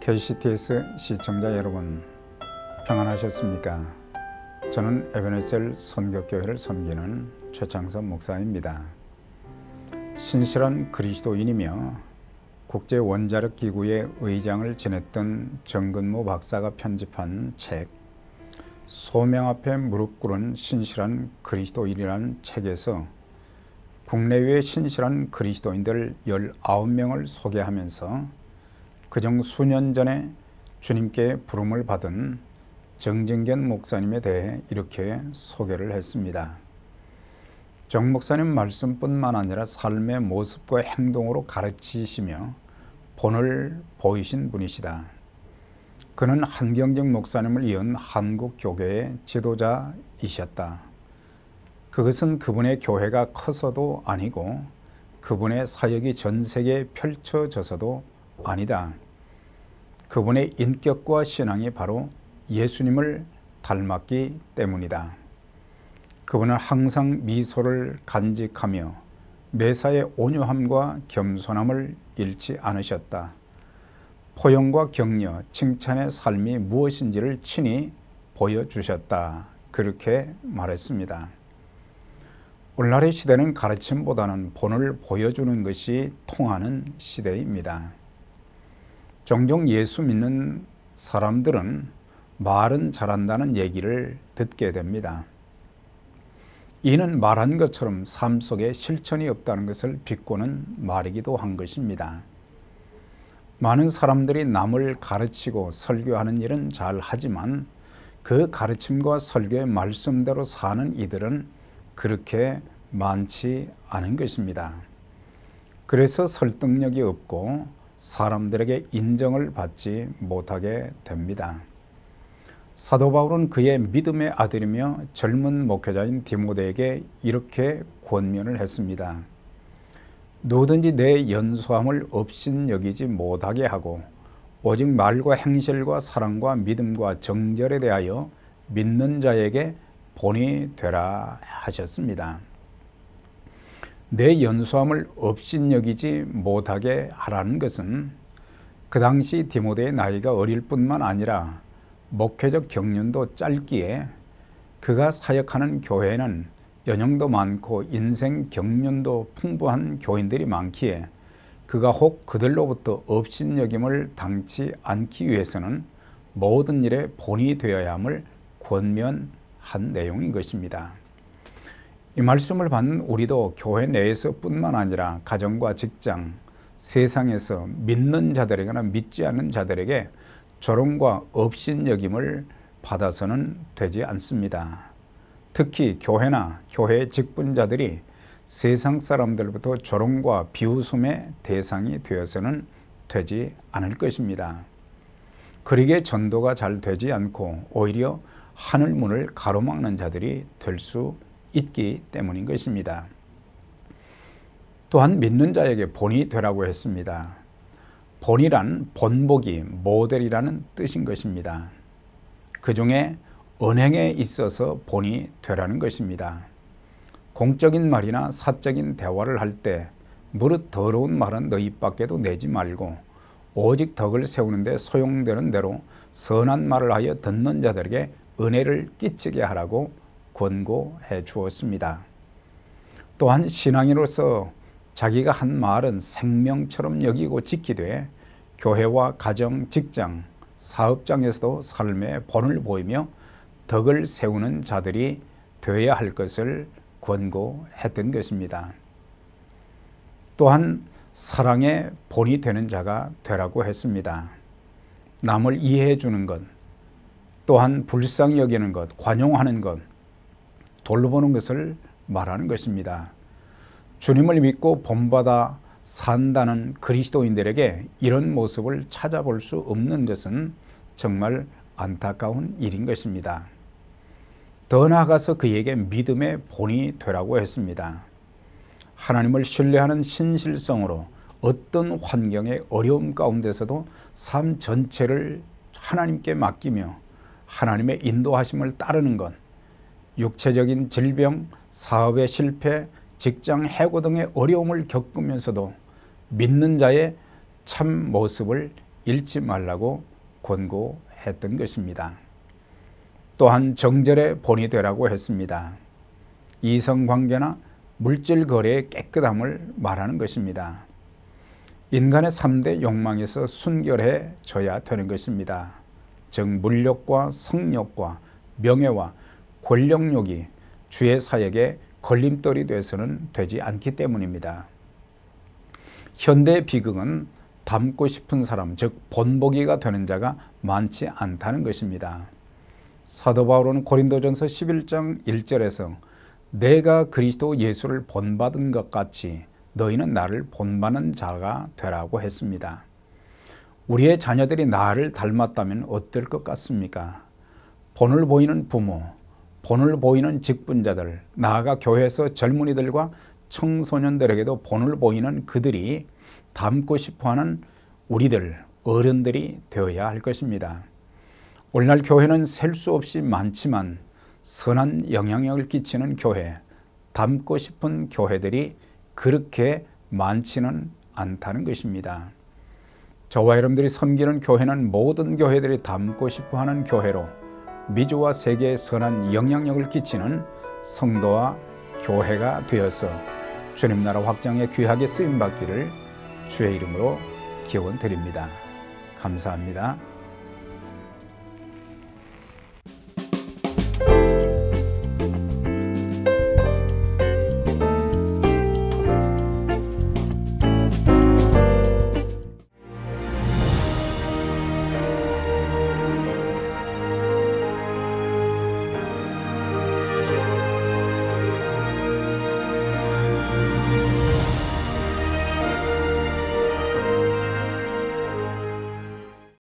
KCTS 시청자 여러분, 평안하셨습니까? 저는 에베네셀 선교교회를 섬기는 최창섭 목사입니다. 신실한 그리스도인이며 국제원자력기구의 의장을 지냈던 정근모 박사가 편집한 책 소명 앞에 무릎 꿇은 신실한 그리스도인이라는 책에서 국내외 신실한 그리스도인들 19명을 소개하면서 그중 수년 전에 주님께 부름을 받은 정진견 목사님에 대해 이렇게 소개를 했습니다. 정 목사님 말씀뿐만 아니라 삶의 모습과 행동으로 가르치시며 본을 보이신 분이시다. 그는 한경직 목사님을 이은 한국 교계의 지도자이셨다. 그것은 그분의 교회가 커서도 아니고 그분의 사역이 전 세계에 펼쳐져서도 아니다. 그분의 인격과 신앙이 바로 예수님을 닮았기 때문이다. 그분은 항상 미소를 간직하며 매사에 온유함과 겸손함을 잃지 않으셨다. 포용과 격려, 칭찬의 삶이 무엇인지를 친히 보여주셨다. 그렇게 말했습니다. 오늘날의 시대는 가르침보다는 본을 보여주는 것이 통하는 시대입니다. 종종 예수 믿는 사람들은 말은 잘한다는 얘기를 듣게 됩니다. 이는 말한 것처럼 삶 속에 실천이 없다는 것을 비꼬는 말이기도 한 것입니다. 많은 사람들이 남을 가르치고 설교하는 일은 잘 하지만 그 가르침과 설교의 말씀대로 사는 이들은 그렇게 많지 않은 것입니다. 그래서 설득력이 없고 사람들에게 인정을 받지 못하게 됩니다. 사도 바울은 그의 믿음의 아들이며 젊은 목회자인 디모데에게 이렇게 권면을 했습니다. 누구든지 내 연소함을 업신여기지 못하게 하고 오직 말과 행실과 사랑과 믿음과 정절에 대하여 믿는 자에게 본이 되라 하셨습니다. 내 연소함을 업신여기지 못하게 하라는 것은 그 당시 디모데의 나이가 어릴 뿐만 아니라 목회적 경륜도 짧기에 그가 사역하는 교회는 연령도 많고 인생 경륜도 풍부한 교인들이 많기에 그가 혹 그들로부터 업신여김을 당치 않기 위해서는 모든 일에 본이 되어야 함을 권면한 내용인 것입니다. 이 말씀을 받는 우리도 교회 내에서 뿐만 아니라 가정과 직장, 세상에서 믿는 자들에게나 믿지 않는 자들에게 조롱과 업신여김을 받아서는 되지 않습니다. 특히 교회나 교회 직분자들이 세상 사람들부터 조롱과 비웃음의 대상이 되어서는 되지 않을 것입니다. 그러기에 전도가 잘 되지 않고 오히려 하늘문을 가로막는 자들이 될 수 있기 때문인 것입니다. 또한 믿는 자에게 본이 되라고 했습니다. 본이란 본보기, 모델이라는 뜻인 것입니다. 그 중에 언행에 있어서 본이 되라는 것입니다. 공적인 말이나 사적인 대화를 할 때 무릇 더러운 말은 너희 밖에도 내지 말고 오직 덕을 세우는 데 소용되는 대로 선한 말을 하여 듣는 자들에게 은혜를 끼치게 하라고 권고해 주었습니다. 또한 신앙인으로서 자기가 한 말은 생명처럼 여기고 지키되 교회와 가정, 직장, 사업장에서도 삶의 본을 보이며 덕을 세우는 자들이 되어야 할 것을 권고했던 것입니다. 또한 사랑의 본이 되는 자가 되라고 했습니다. 남을 이해해 주는 것, 또한 불쌍히 여기는 것, 관용하는 것, 돌보는 것을 말하는 것입니다. 주님을 믿고 본받아 산다는 그리스도인들에게 이런 모습을 찾아볼 수 없는 것은 정말 안타까운 일인 것입니다. 더 나아가서 그에게 믿음의 본이 되라고 했습니다. 하나님을 신뢰하는 신실성으로 어떤 환경의 어려움 가운데서도 삶 전체를 하나님께 맡기며 하나님의 인도하심을 따르는 것, 육체적인 질병, 사업의 실패, 직장 해고 등의 어려움을 겪으면서도 믿는 자의 참 모습을 잃지 말라고 권고했던 것입니다. 또한 정절의 본이 되라고 했습니다. 이성관계나 물질 거래의 깨끗함을 말하는 것입니다. 인간의 3대 욕망에서 순결해져야 되는 것입니다. 즉 물욕과 성욕과 명예와 권력욕이 주의 사역에 걸림돌이 돼서는 되지 않기 때문입니다. 현대 비극은 닮고 싶은 사람, 즉 본보기가 되는 자가 많지 않다는 것입니다. 사도 바울은 고린도전서 11장 1절에서 내가 그리스도 예수를 본받은 것 같이 너희는 나를 본받는 자가 되라고 했습니다. 우리의 자녀들이 나를 닮았다면 어떨 것 같습니까? 본을 보이는 부모, 본을 보이는 직분자들, 나아가 교회에서 젊은이들과 청소년들에게도 본을 보이는 그들이 닮고 싶어하는 우리들, 어른들이 되어야 할 것입니다. 오늘날 교회는 셀 수 없이 많지만 선한 영향력을 끼치는 교회, 닮고 싶은 교회들이 그렇게 많지는 않다는 것입니다. 저와 여러분들이 섬기는 교회는 모든 교회들이 닮고 싶어하는 교회로 미주와 세계에 선한 영향력을 끼치는 성도와 교회가 되어서 주님 나라 확장에 귀하게 쓰임받기를 주의 이름으로 기원드립니다. 감사합니다.